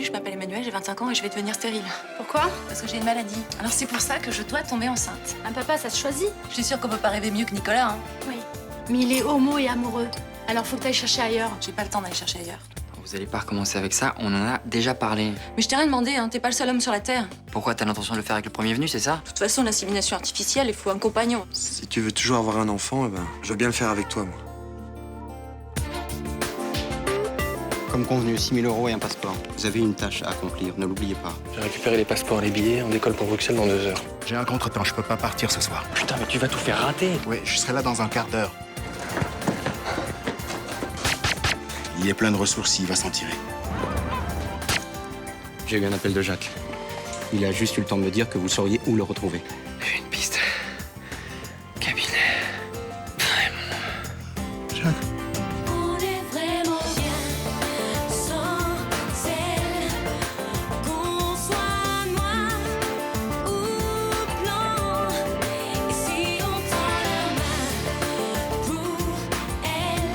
Salut, je m'appelle Emmanuel, j'ai 25 ans et je vais devenir stérile. Pourquoi? Parce que j'ai une maladie. Alors c'est pour ça que je dois tomber enceinte. Un papa, ça se choisit. Je suis sûre qu'on peut pas rêver mieux que Nicolas, hein. Oui. Mais il est homo et amoureux. Alors faut que t'ailles chercher ailleurs. J'ai pas le temps d'aller chercher ailleurs. Vous allez pas recommencer avec ça, on en a déjà parlé. Mais je t'ai rien demandé, hein. T'es pas le seul homme sur la Terre. Pourquoi t'as l'intention de le faire avec le premier venu, c'est ça? De toute façon, l'insémination artificielle, il faut un compagnon. Si tu veux toujours avoir un enfant, eh ben, je veux bien le faire avec toi, moi. Comme convenu, 6 000 € et un passeport. Vous avez une tâche à accomplir, ne l'oubliez pas. J'ai récupéré les passeports et les billets, on décolle pour Bruxelles dans 2 heures. J'ai un contretemps, je peux pas partir ce soir. Putain, mais tu vas tout faire rater. Ouais, je serai là dans un quart d'heure. Il est plein de ressources, il va s'en tirer. J'ai eu un appel de Jacques. Il a juste eu le temps de me dire que vous sauriez où le retrouver. J'ai une piste. Cabinet. Jacques. On est vraiment bien sans elle. Qu'on soit noir ou blanc. Et si on tend la main pour elle,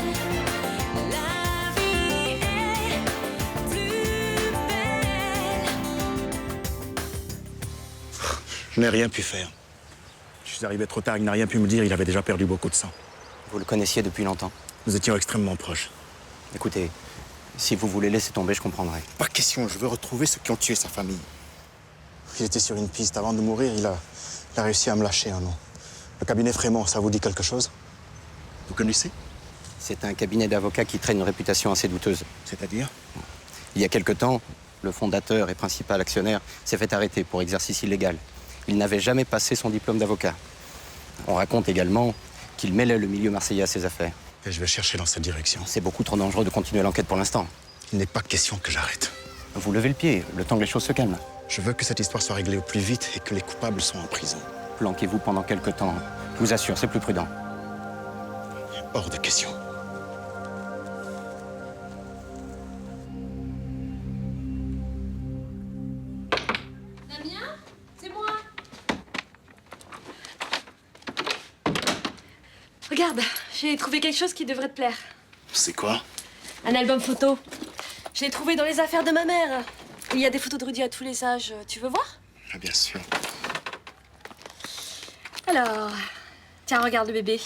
la vie est plus belle. Je n'ai rien pu faire. Je suis arrivé trop tard, il n'a rien pu me dire, il avait déjà perdu beaucoup de sang. Vous le connaissiez depuis longtemps. Nous étions extrêmement proches. Écoutez, si vous voulez laisser tomber, je comprendrai. Pas question, je veux retrouver ceux qui ont tué sa famille. Il était sur une piste. Avant de mourir, il a réussi à me lâcher un nom. Le cabinet Frémont, ça vous dit quelque chose? Vous connaissez? C'est un cabinet d'avocats qui traîne une réputation assez douteuse. C'est-à-dire? Il y a quelque temps, le fondateur et principal actionnaire s'est fait arrêter pour exercice illégal. Il n'avait jamais passé son diplôme d'avocat. On raconte également qu'il mêlait le milieu marseillais à ses affaires. Et je vais chercher dans cette direction. C'est beaucoup trop dangereux de continuer l'enquête pour l'instant. Il n'est pas question que j'arrête. Vous levez le pied, le temps que les choses se calment. Je veux que cette histoire soit réglée au plus vite et que les coupables soient en prison. Planquez-vous pendant quelque temps. Je vous assure, c'est plus prudent. Hors de question. Damien, c'est moi. Regarde, j'ai trouvé quelque chose qui devrait te plaire. C'est quoi? Un album photo. Je l'ai trouvé dans les affaires de ma mère. Il y a des photos de Rudy à tous les âges. Tu veux voir? Ah, bien sûr. Alors, tiens, regarde le bébé.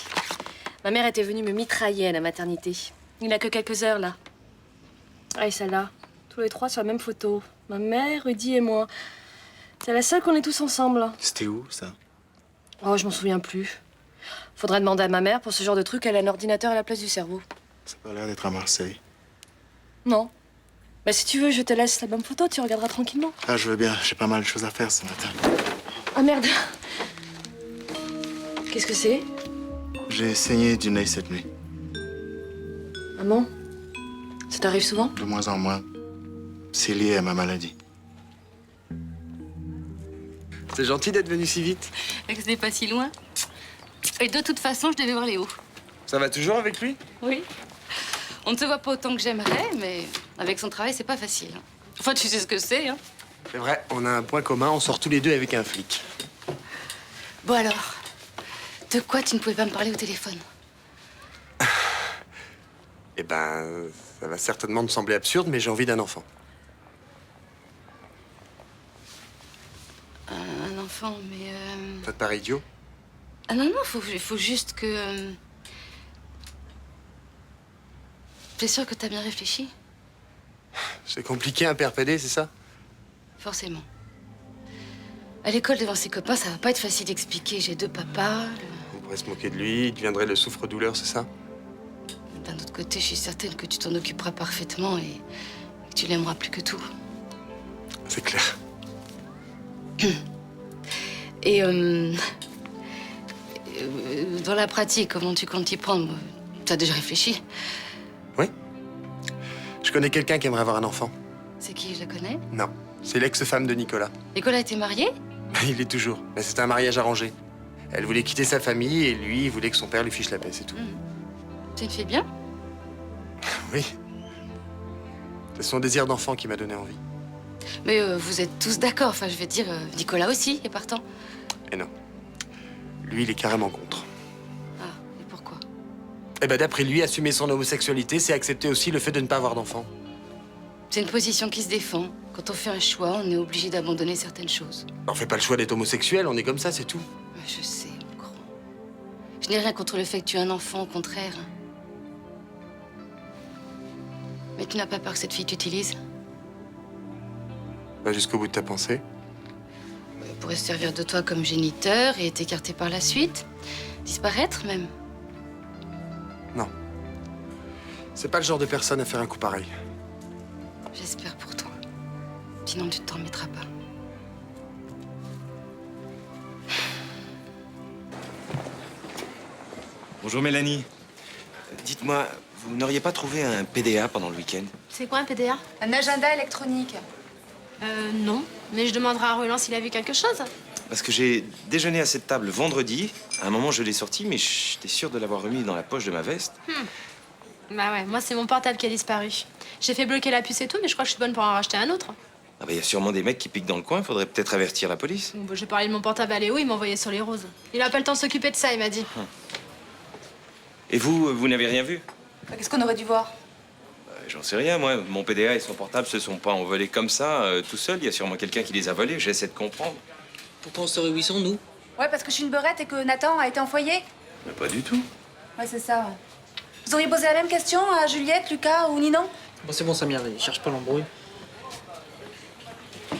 Ma mère était venue me mitrailler à la maternité. Il n'a que quelques heures, là. Ah, et celle-là. Tous les trois sur la même photo. Ma mère, Rudy et moi. C'est la seule qu'on est tous ensemble. C'était où, ça? Oh, je m'en souviens plus. Faudrait demander à ma mère. Pour ce genre de truc, elle a un ordinateur à la place du cerveau. Ça a pas l'air d'être à Marseille. Non. Bah, si tu veux, je te laisse l'album photo. Tu regarderas tranquillement. Ah, je veux bien. J'ai pas mal de choses à faire ce matin. Ah, merde. Qu'est-ce que c'est? J'ai saigné du nez cette nuit. Maman, ça t'arrive souvent? De moins en moins. C'est lié à ma maladie. C'est gentil d'être venu si vite. Et que ce n'est pas si loin. Et de toute façon, je devais voir Léo. Ça va toujours avec lui? Oui. On ne se voit pas autant que j'aimerais, mais avec son travail, c'est pas facile. Enfin, tu sais ce que c'est, hein. C'est vrai, on a un point commun, on sort tous les deux avec un flic. Bon alors, de quoi tu ne pouvais pas me parler au téléphone? Eh ben, ça va certainement me sembler absurde, mais j'ai envie d'un enfant. Un enfant, mais... Ça te paraît idiot? Ah non, non, il faut juste que... T'es sûr que t'as bien réfléchi? C'est compliqué un père pédé, c'est ça? Forcément. À l'école, devant ses copains, ça va pas être facile d'expliquer. J'ai deux papas. On pourrait se moquer de lui, il deviendrait le souffre-douleur, c'est ça? D'un autre côté, je suis certaine que tu t'en occuperas parfaitement et que tu l'aimeras plus que tout. C'est clair. Et dans la pratique, comment tu comptes t'y prendre? T'as déjà réfléchi? Oui. Je connais quelqu'un qui aimerait avoir un enfant. C'est qui, je la connais? Non, c'est l'ex-femme de Nicolas. Nicolas était marié? Il est toujours, mais c'était un mariage arrangé. Elle voulait quitter sa famille et lui, il voulait que son père lui fiche la paix, c'est tout. C'est une fille bien? Oui. C'est son désir d'enfant qui m'a donné envie. Mais vous êtes tous d'accord. Enfin, je vais dire, Nicolas aussi est partant. Et non. Lui, il est carrément contre. Ah, et pourquoi? Eh ben, d'après lui, assumer son homosexualité, c'est accepter aussi le fait de ne pas avoir d'enfant. C'est une position qui se défend. Quand on fait un choix, on est obligé d'abandonner certaines choses. On fait pas le choix d'être homosexuel, on est comme ça, c'est tout. Je sais, mon grand. Je n'ai rien contre le fait que tu aies un enfant, au contraire. Mais tu n'as pas peur que cette fille t'utilise? Va jusqu'au bout de ta pensée. Elle pourrait se servir de toi comme géniteur et t'écarter par la suite. Disparaître, même. Non. C'est pas le genre de personne à faire un coup pareil. J'espère pour toi. Sinon, tu ne t'en remettras pas. Bonjour Mélanie. Dites-moi, vous n'auriez pas trouvé un PDA pendant le week-end? C'est quoi un PDA? Un agenda électronique. Non. Mais je demanderai à Roland s'il a vu quelque chose. Parce que j'ai déjeuné à cette table vendredi. À un moment, je l'ai sorti, mais j'étais sûr de l'avoir remis dans la poche de ma veste. Bah ouais, moi c'est mon portable qui a disparu. J'ai fait bloquer la puce et tout, mais je crois que je suis bonne pour en racheter un autre. Ah bah, y a sûrement des mecs qui piquent dans le coin. Faudrait peut-être avertir la police. Bon, bah, j'ai parlé de mon portable à Léo, il m'a envoyé sur les roses. Il a pas le temps de s'occuper de ça, il m'a dit. Et vous n'avez rien vu? Qu'est-ce qu'on aurait dû voir? J'en sais rien, moi. Mon PDA et son portable se sont pas envolés comme ça, tout seul. Il y a sûrement quelqu'un qui les a volés. J'essaie de comprendre. Pourquoi on se réunissons, nous? Ouais, parce que je suis une beurette et que Nathan a été en foyer. Mais pas du tout. Ouais, c'est ça, ouais. Vous auriez posé la même question à Juliette, Lucas ou Ninon? Bon, c'est bon, Samir, il cherche pas l'embrouille.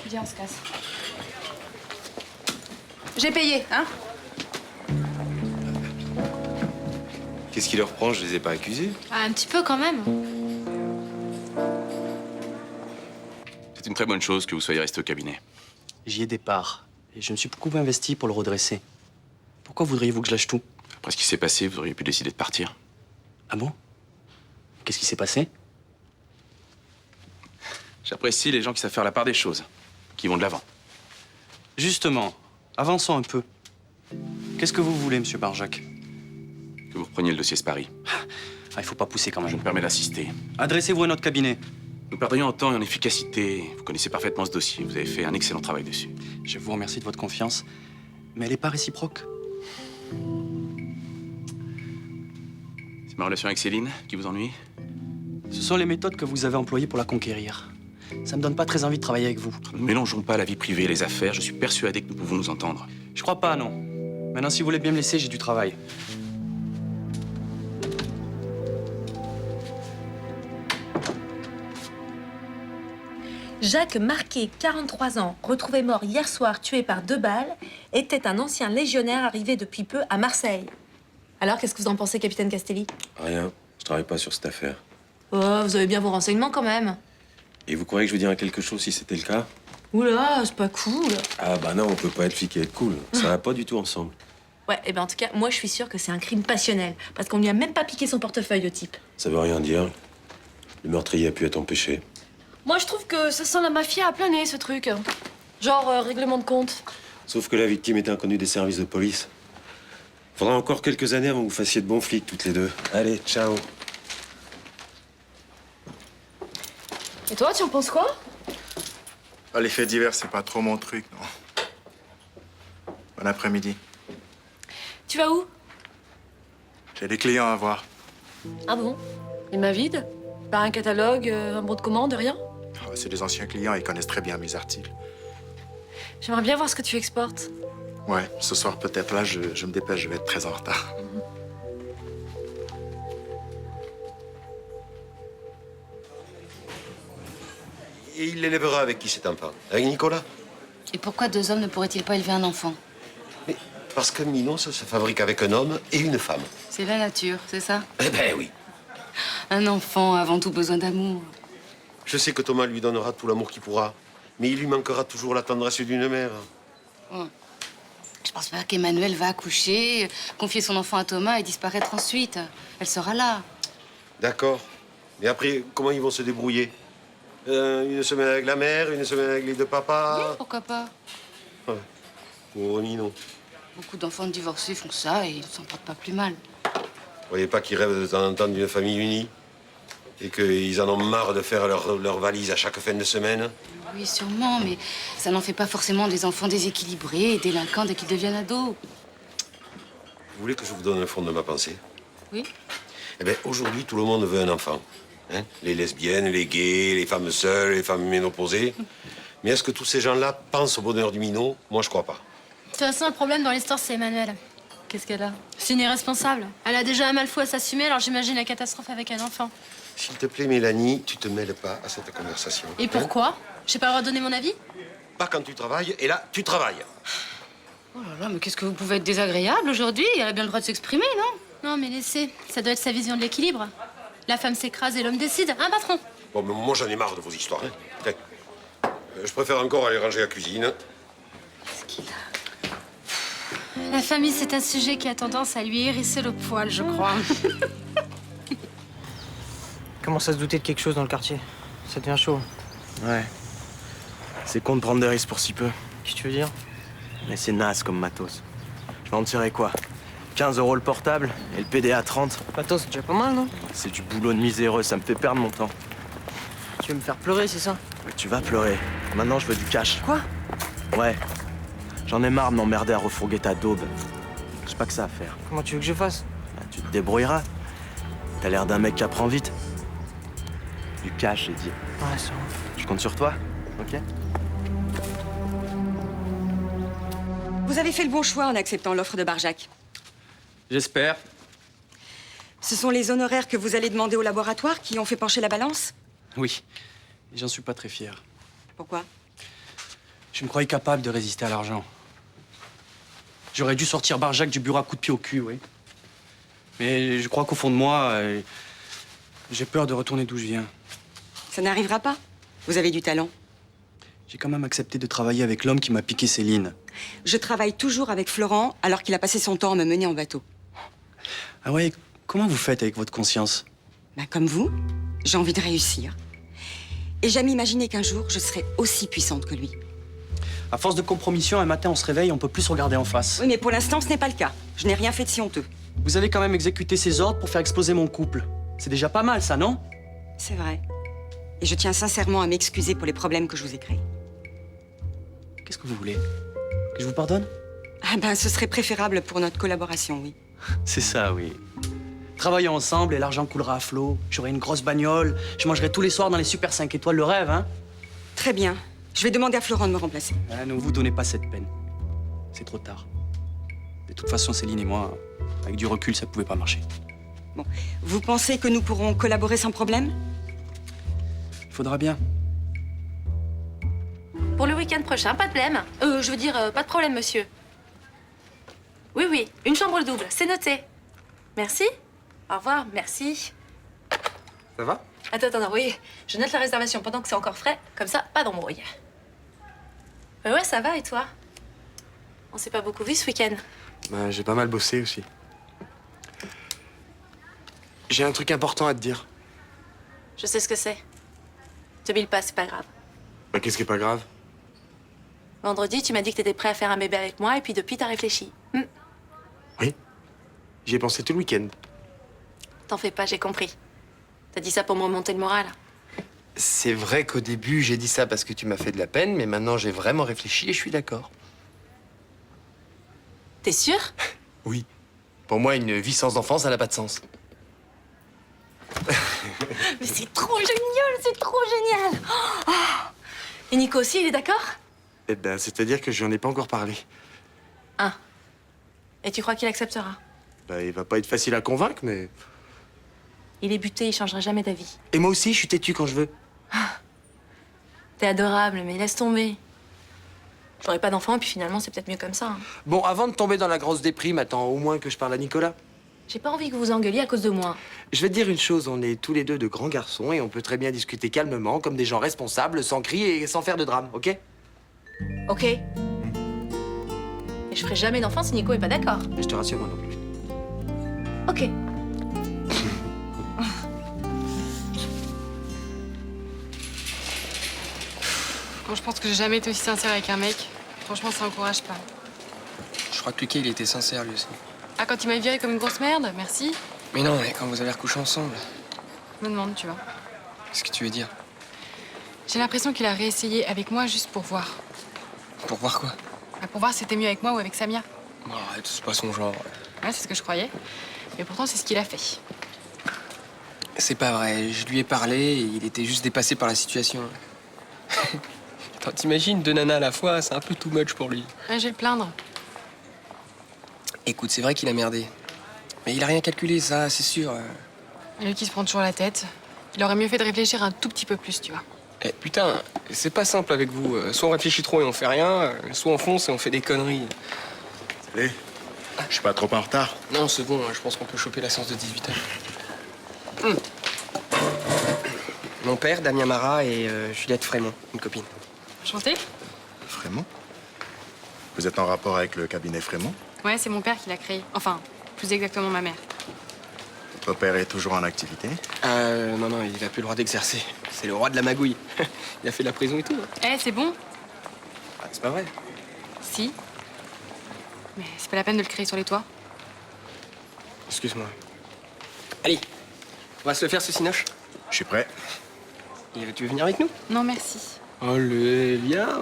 Viens, on se casse. J'ai payé, hein? Qu'est-ce qui leur prend? Je les ai pas accusés. Ah, un petit peu quand même. C'est une très bonne chose que vous soyez resté au cabinet. J'y ai des parts. Et je me suis beaucoup investi pour le redresser. Pourquoi voudriez-vous que je lâche tout? Après ce qui s'est passé, vous auriez pu décider de partir. Ah bon? Qu'est-ce qui s'est passé? J'apprécie les gens qui savent faire la part des choses, qui vont de l'avant. Justement, avançons un peu. Qu'est-ce que vous voulez, monsieur Barjac? Que vous repreniez le dossier Spary. Ah, il faut pas pousser quand Je même. me permets d'assister. Adressez-vous à notre cabinet. Nous perdrions en temps et en efficacité. Vous connaissez parfaitement ce dossier. Vous avez fait un excellent travail dessus. Je vous remercie de votre confiance, mais elle n'est pas réciproque. C'est ma relation avec Céline qui vous ennuie? Ce sont les méthodes que vous avez employées pour la conquérir. Ça me donne pas très envie de travailler avec vous. Ne mélangeons pas la vie privée et les affaires. Je suis persuadé que nous pouvons nous entendre. Je crois pas, non. Maintenant, si vous voulez bien me laisser, j'ai du travail. Jacques Marquet, 43 ans, retrouvé mort hier soir, tué par 2 balles, était un ancien légionnaire arrivé depuis peu à Marseille. Alors, qu'est-ce que vous en pensez, capitaine Castelli? Rien. Je travaille pas sur cette affaire. Oh, vous avez bien vos renseignements quand même. Et vous croyez que je vous dirais quelque chose si c'était le cas? Oula, c'est pas cool. Ah bah non, on peut pas être flic et être cool. Ça va pas du tout ensemble. Ouais, et ben en tout cas, moi je suis sûre que c'est un crime passionnel, parce qu'on lui a même pas piqué son portefeuille au type. Ça veut rien dire. Le meurtrier a pu être empêché. Moi, je trouve que ça sent la mafia à plein nez, ce truc. Genre règlement de compte. Sauf que la victime était inconnue des services de police. Faudra encore quelques années avant que vous fassiez de bons flics, toutes les deux. Allez, ciao. Et toi, tu en penses quoi? Les faits divers, c'est pas trop mon truc, non. Bon après-midi. Tu vas où? J'ai des clients à voir. Ah bon? Il m'a vide? Pas un catalogue, un bon de commande, rien? Oh, c'est des anciens clients, ils connaissent très bien mes articles. J'aimerais bien voir ce que tu exportes. Ouais, ce soir peut-être. Là, je me dépêche, je vais être très en retard. Et il l'élèvera avec qui cet enfant? Avec Nicolas? Et pourquoi 2 hommes ne pourraient-ils pas élever un enfant? Mais parce qu'un minon, ça se fabrique avec un homme et une femme. C'est la nature, c'est ça? Eh ben oui. Un enfant a avant tout besoin d'amour. Je sais que Thomas lui donnera tout l'amour qu'il pourra, mais il lui manquera toujours la tendresse d'une mère. Ouais. Je pense pas qu'Emmanuel va accoucher, confier son enfant à Thomas et disparaître ensuite. Elle sera là. D'accord. Mais après, comment ils vont se débrouiller? Une semaine avec la mère, une semaine avec les 2 papas. Oui, pourquoi pas? Ouais. Pauvre Ninon. Beaucoup d'enfants divorcés font ça et ils ne s'en portent pas plus mal. Vous voyez pas qu'ils rêvent de temps en temps d'une famille unie? Et qu'ils en ont marre de faire leur valise à chaque fin de semaine? Oui, sûrement, mais ça n'en fait pas forcément des enfants déséquilibrés et délinquants dès qu'ils deviennent ados. Vous voulez que je vous donne le fond de ma pensée? Oui. Eh bien, aujourd'hui, tout le monde veut un enfant. Hein, les lesbiennes, les gays, les femmes seules, les femmes ménopausées. Mais est-ce que tous ces gens-là pensent au bonheur du minot? Moi, je crois pas. De toute façon, le problème dans l'histoire, c'est Emmanuel. Qu'est-ce qu'elle a? C'est une irresponsable. Elle a déjà un mal fou à s'assumer, alors j'imagine la catastrophe avec un enfant. S'il te plaît, Mélanie, tu te mêles pas à cette conversation. Et pourquoi? J'ai pas le droit de donner mon avis? Pas quand tu travailles, et là, tu travailles. Oh là là, mais qu'est-ce que vous pouvez être désagréable aujourd'hui? Elle a bien le droit de s'exprimer, non? Non, mais laissez. Ça doit être sa vision de l'équilibre. La femme s'écrase et l'homme décide. Hein, patron? Bon, mais moi, j'en ai marre de vos histoires. Hein. Tiens. Je préfère encore aller ranger la cuisine. La famille, c'est un sujet qui a tendance à lui hérisser le poil, je crois. Commence à se douter de quelque chose dans le quartier. Ça devient chaud. Ouais. C'est con de prendre des risques pour si peu. Qu'est-ce que tu veux dire? Mais c'est naze comme matos. Je vais en tirer quoi? 15 € le portable et le PDA 30. Matos, c'est déjà pas mal, non? C'est du boulot de miséreux, ça me fait perdre mon temps. Tu veux me faire pleurer, c'est ça? Mais tu vas pleurer. Maintenant, je veux du cash. Quoi? Ouais. J'en ai marre de m'emmerder à refourguer ta daube. J'ai pas que ça à faire. Comment tu veux que je fasse? Bah, tu te débrouilleras. T'as l'air d'un mec qui apprend vite. Du cash, j'ai dit. Ouais, ça va. Je compte sur toi, ok? Vous avez fait le bon choix en acceptant l'offre de Barjac. J'espère. Ce sont les honoraires que vous allez demander au laboratoire qui ont fait pencher la balance? Oui. Et j'en suis pas très fier. Pourquoi? Je me croyais capable de résister à l'argent. J'aurais dû sortir Barjac du bureau à coups de pied au cul, oui. Mais je crois qu'au fond de moi, j'ai peur de retourner d'où je viens. Ça n'arrivera pas. Vous avez du talent. J'ai quand même accepté de travailler avec l'homme qui m'a piqué Céline. Je travaille toujours avec Florent alors qu'il a passé son temps à me mener en bateau. Ah ouais, comment vous faites avec votre conscience? Bah, comme vous, j'ai envie de réussir. Et jamais imaginé qu'un jour, je serais aussi puissante que lui. À force de compromission, un matin, on se réveille, on peut plus se regarder en face. Oui, mais pour l'instant, ce n'est pas le cas. Je n'ai rien fait de si honteux. Vous avez quand même exécuté ses ordres pour faire exploser mon couple. C'est déjà pas mal, ça, non? C'est vrai. Et je tiens sincèrement à m'excuser pour les problèmes que je vous ai créés. Qu'est-ce que vous voulez? Que je vous pardonne? Ah ben, ce serait préférable pour notre collaboration, oui. C'est ça, oui. Travaillons ensemble et l'argent coulera à flot. J'aurai une grosse bagnole, je mangerai tous les soirs dans les super 5 étoiles, le rêve, hein? Très bien. Je vais demander à Florent de me remplacer. Ah, ne vous donnez pas cette peine. C'est trop tard. De toute façon, Céline et moi, avec du recul, ça pouvait pas marcher. Bon. Vous pensez que nous pourrons collaborer sans problème? Il faudra bien. Pour le week-end prochain, pas de problème. Je veux dire, pas de problème, monsieur. Oui, oui, une chambre double, c'est noté. Merci. Au revoir, merci. Ça va? Attends, oui. Je note la réservation pendant que c'est encore frais. Comme ça, pas d'embrouille. Ouais, ça va, et toi? On s'est pas beaucoup vu ce week-end. Bah, j'ai pas mal bossé aussi. J'ai un truc important à te dire. Je sais ce que c'est. Te bille pas, c'est pas grave. Bah, qu'est-ce qui est pas grave? Vendredi, tu m'as dit que t'étais prêt à faire un bébé avec moi, et puis depuis, t'as réfléchi. Oui. J'y ai pensé tout le week-end. T'en fais pas, j'ai compris. T'as dit ça pour me remonter le moral. C'est vrai qu'au début, j'ai dit ça parce que tu m'as fait de la peine, mais maintenant, j'ai vraiment réfléchi et je suis d'accord. T'es sûr? Oui. Pour moi, une vie sans enfant, ça n'a pas de sens. Mais c'est trop génial, c'est trop génial. Oh. Et Nico aussi, il est d'accord? Eh ben, c'est-à-dire que je n'en ai pas encore parlé. Ah. Et tu crois qu'il acceptera? Bah, il va pas être facile à convaincre, mais... Il est buté, il changera jamais d'avis. Et moi aussi, je suis têtu quand je veux. T'es adorable, mais laisse tomber. J'aurais pas d'enfant, et puis finalement, c'est peut-être mieux comme ça. Hein. Bon, avant de tomber dans la grosse déprime, attends au moins que je parle à Nicolas. J'ai pas envie que vous engueuliez à cause de moi. Je vais te dire une chose, on est tous les deux de grands garçons et on peut très bien discuter calmement, comme des gens responsables, sans cri et sans faire de drame, ok? Ok. Et je ferai jamais d'enfant si Nico est pas d'accord. Mais je te rassure, moi non plus. Ok. Bon, je pense que j'ai jamais été aussi sincère avec un mec. Franchement, ça encourage pas. Je crois que Lucas, il était sincère, lui aussi. Ah, quand il m'a viré comme une grosse merde, merci. Mais non, mais quand vous avez recouché ensemble, Je me demande, tu vois. qu'est-ce que tu veux dire? J'ai l'impression qu'il a réessayé avec moi juste pour voir. Pour voir quoi? Bah, pour voir si c'était mieux avec moi ou avec Samia. Bon, arrête, c'est pas son genre. Ouais, c'est ce que je croyais. Mais pourtant, c'est ce qu'il a fait. C'est pas vrai, je lui ai parlé et il était juste dépassé par la situation. Attends, t'imagines, 2 nanas à la fois, c'est un peu too much pour lui. Ouais, je vais le plaindre. Écoute, c'est vrai qu'il a merdé. Mais il a rien calculé, ça, c'est sûr. Lui qui se prend toujours la tête. Il aurait mieux fait de réfléchir un tout petit peu plus, tu vois. Eh, putain, c'est pas simple avec vous. Soit on réfléchit trop et on fait rien, soit on fonce et on fait des conneries. Salut. Je suis pas trop en retard. Non, c'est bon, je pense qu'on peut choper la séance de 18h. Mon père, Damien Marat, et Juliette Frémont, une copine. Enchantée. Frémont? Vous êtes en rapport avec le cabinet Frémont? Ouais, c'est mon père qui l'a créé. Enfin, plus exactement ma mère. Votre père est toujours en activité? Non, il a plus le droit d'exercer. C'est le roi de la magouille. Il a fait de la prison et tout. Eh, c'est bon? Ah, c'est pas vrai. Si. Mais c'est pas la peine de le créer sur les toits. Excuse-moi. Allez, on va se le faire, ce cinoche. Je suis prêt. Et tu veux venir avec nous? Non, merci. Allez, viens.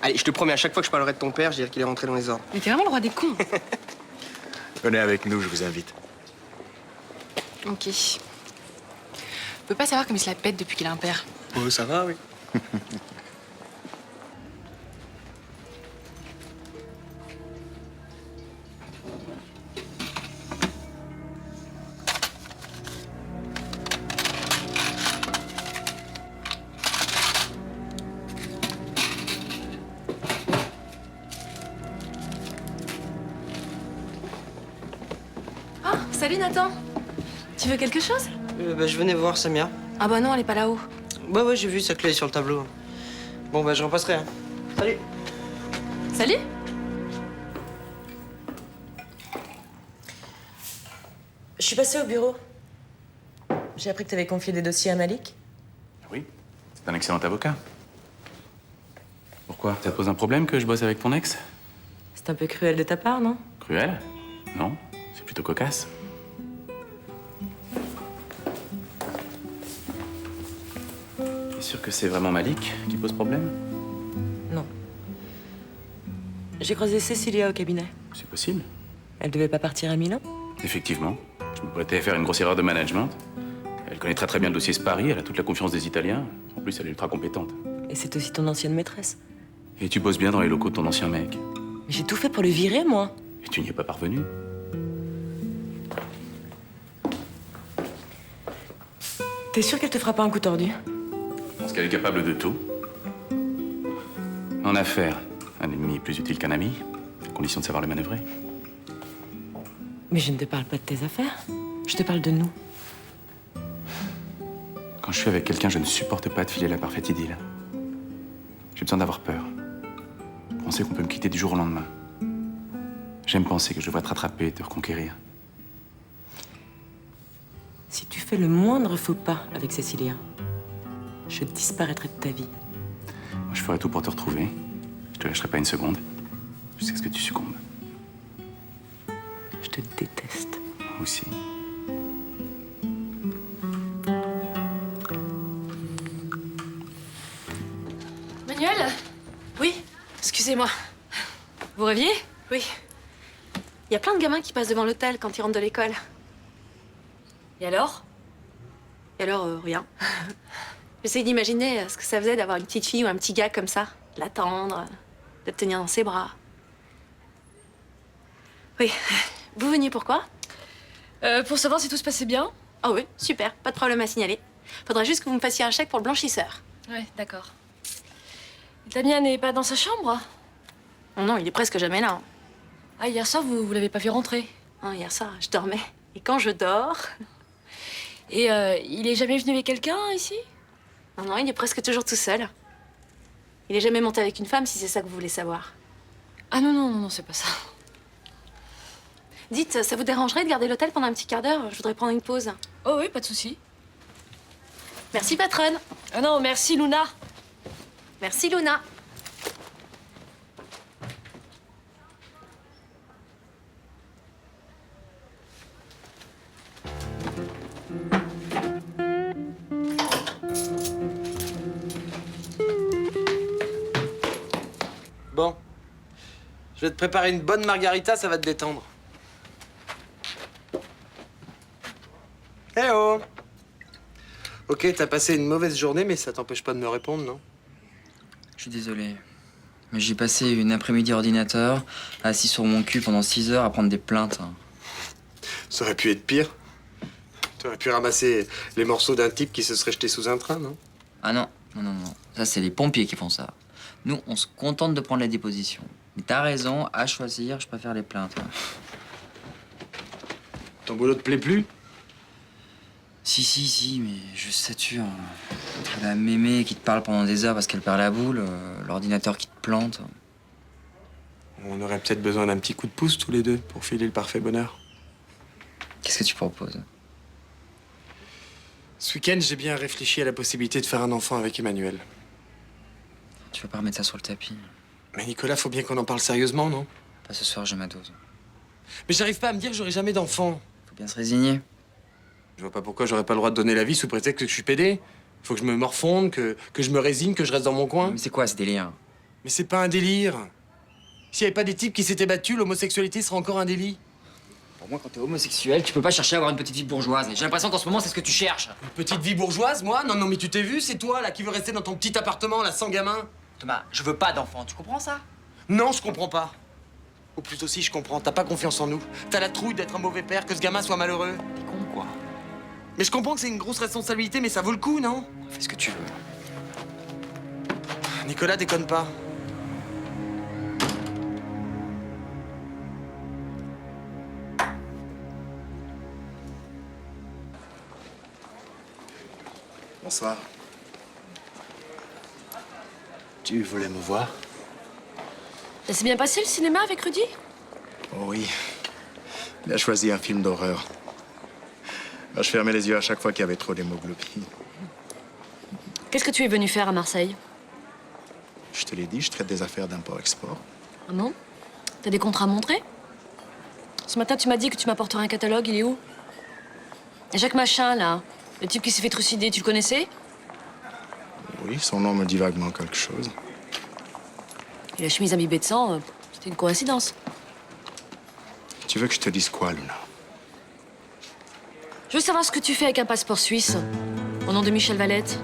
Allez, je te promets, à chaque fois que je parlerai de ton père, je dirai qu'il est rentré dans les ordres. Mais t'es vraiment le roi des cons. Venez avec nous, je vous invite. Ok. Je peux pas savoir comme il se la pète depuis qu'il a un père. Oh, ça va, oui. Ah, salut Nathan. Tu veux quelque chose? Je venais voir Samia. Ah bah non, elle est pas là-haut. Bah ouais, j'ai vu sa clé sur le tableau. Bon, bah je repasserai. Hein. Salut. Salut. Je suis passée au bureau. J'ai appris que t'avais confié des dossiers à Malik. Oui, c'est un excellent avocat. Pourquoi? Ça te pose un problème que je bosse avec ton ex? C'est un peu cruel de ta part, non? Cruel? Non, c'est plutôt cocasse. T'es sûr que c'est vraiment Malik qui pose problème? Non. J'ai croisé Cécilia au cabinet. C'est possible. Elle devait pas partir à Milan? Effectivement. Je me prêtais à faire une grosse erreur de management. Elle connaît très bien le dossier Spari, elle a toute la confiance des Italiens. En plus, elle est ultra compétente. Et c'est aussi ton ancienne maîtresse. Et tu bosses bien dans les locaux de ton ancien mec. Mais j'ai tout fait pour le virer, moi. Et tu n'y es pas parvenu. T'es sûr qu'elle te fera pas un coup tordu? Je pense qu'elle est capable de tout. En affaires, un ennemi est plus utile qu'un ami, à condition de savoir le manœuvrer. Mais je ne te parle pas de tes affaires. Je te parle de nous. Quand je suis avec quelqu'un, je ne supporte pas de filer la parfaite idylle. J'ai besoin d'avoir peur. Penser qu'on peut me quitter du jour au lendemain. J'aime penser que je devrais te rattraper et te reconquérir. Si tu fais le moindre faux pas avec Cécilia, je disparaîtrai de ta vie. Moi, je ferai tout pour te retrouver. Je te lâcherai pas une seconde, jusqu'à ce que tu succombes. Je te déteste. Moi aussi. Manuel? Oui? Excusez-moi. Vous rêviez? Oui. Il y a plein de gamins qui passent devant l'hôtel quand ils rentrent de l'école. Et alors? Et alors, rien. J'essaye d'imaginer ce que ça faisait d'avoir une petite fille ou un petit gars comme ça, de l'attendre, de le tenir dans ses bras. Oui. Vous veniez pourquoi? Pour savoir si tout se passait bien. Ah oui, super, pas de problème à signaler. Faudrait juste que vous me fassiez un chèque pour le blanchisseur. Ouais, d'accord. Damien n'est pas dans sa chambre? Non, il est presque jamais là. Ah, hier soir, vous l'avez pas vu rentrer? Ah, hier soir, je dormais. Et quand je dors... Et il est jamais venu avec quelqu'un, ici? Non, il est presque toujours tout seul. Il est jamais monté avec une femme, si c'est ça que vous voulez savoir. Ah non, c'est pas ça. Dites, ça vous dérangerait de garder l'hôtel pendant un petit quart d'heure? Je voudrais prendre une pause. Oh oui, pas de souci. Merci, patronne. Ah non, merci, Luna. Merci, Luna. Bon. Je vais te préparer une bonne margarita, ça va te détendre. Eh oh! Ok, t'as passé une mauvaise journée, mais ça t'empêche pas de me répondre, non? Je suis désolé. Mais j'ai passé une après-midi ordinateur, assis sur mon cul pendant 6 heures à prendre des plaintes. Ça aurait pu être pire. T'aurais pu ramasser les morceaux d'un type qui se serait jeté sous un train, non? Ah non, non. Ça, c'est les pompiers qui font ça. Nous, on se contente de prendre la déposition. Mais t'as raison, à choisir, je préfère les plaintes. Ton boulot te plaît plus? Si, mais je sature. La mémé qui te parle pendant des heures parce qu'elle perd la boule, l'ordinateur qui te plante. On aurait peut-être besoin d'un petit coup de pouce tous les deux pour filer le parfait bonheur. Qu'est-ce que tu proposes? Ce week-end, j'ai bien réfléchi à la possibilité de faire un enfant avec Emmanuel. Tu veux pas remettre ça sur le tapis? Mais Nicolas, faut bien qu'on en parle sérieusement, non? Pas ce soir, j'ai ma dose. Mais j'arrive pas à me dire que j'aurai jamais d'enfant. Faut bien se résigner. Je vois pas pourquoi j'aurais pas le droit de donner la vie sous prétexte que je suis pédé. Faut que je me morfonde, que je me résigne, que je reste dans mon coin. Mais c'est quoi ce délire? Mais c'est pas un délire. S'il y avait pas des types qui s'étaient battus, l'homosexualité serait encore un délit. Pour moi, quand t'es homosexuel, tu peux pas chercher à avoir une petite vie bourgeoise. J'ai l'impression qu'en ce moment, c'est ce que tu cherches. Une petite vie bourgeoise, moi? Non, mais tu t'es vu, c'est toi, là, qui veux rester dans ton petit appartement, là, sans gamin. Thomas, je veux pas d'enfant, tu comprends ça? Non, je comprends pas. Ou plutôt si, je comprends. T'as pas confiance en nous. T'as la trouille d'être un mauvais père, que ce gamin soit malheureux. T'es con, quoi. Mais je comprends que c'est une grosse responsabilité, mais ça vaut le coup, non? Fais ce que tu veux. Nicolas, déconne pas. Bonsoir. Tu voulais me voir? Ça s'est bien passé le cinéma avec Rudy? Oh oui. Il a choisi un film d'horreur. Je fermais les yeux à chaque fois qu'il y avait trop d'hémoglobine. Qu'est-ce que tu es venu faire à Marseille? Je te l'ai dit, je traite des affaires d'import-export. Ah bon? T'as des contrats à montrer? Ce matin, tu m'as dit que tu m'apporterais un catalogue, il est où? Et Jacques Machin, là, le type qui s'est fait trucider, tu le connaissais? Oui, son nom me dit vaguement quelque chose. Et la chemise imbibée de sang, c'était une coïncidence. Tu veux que je te dise quoi, Luna? Je veux savoir ce que tu fais avec un passeport suisse, au nom de Michel Valette.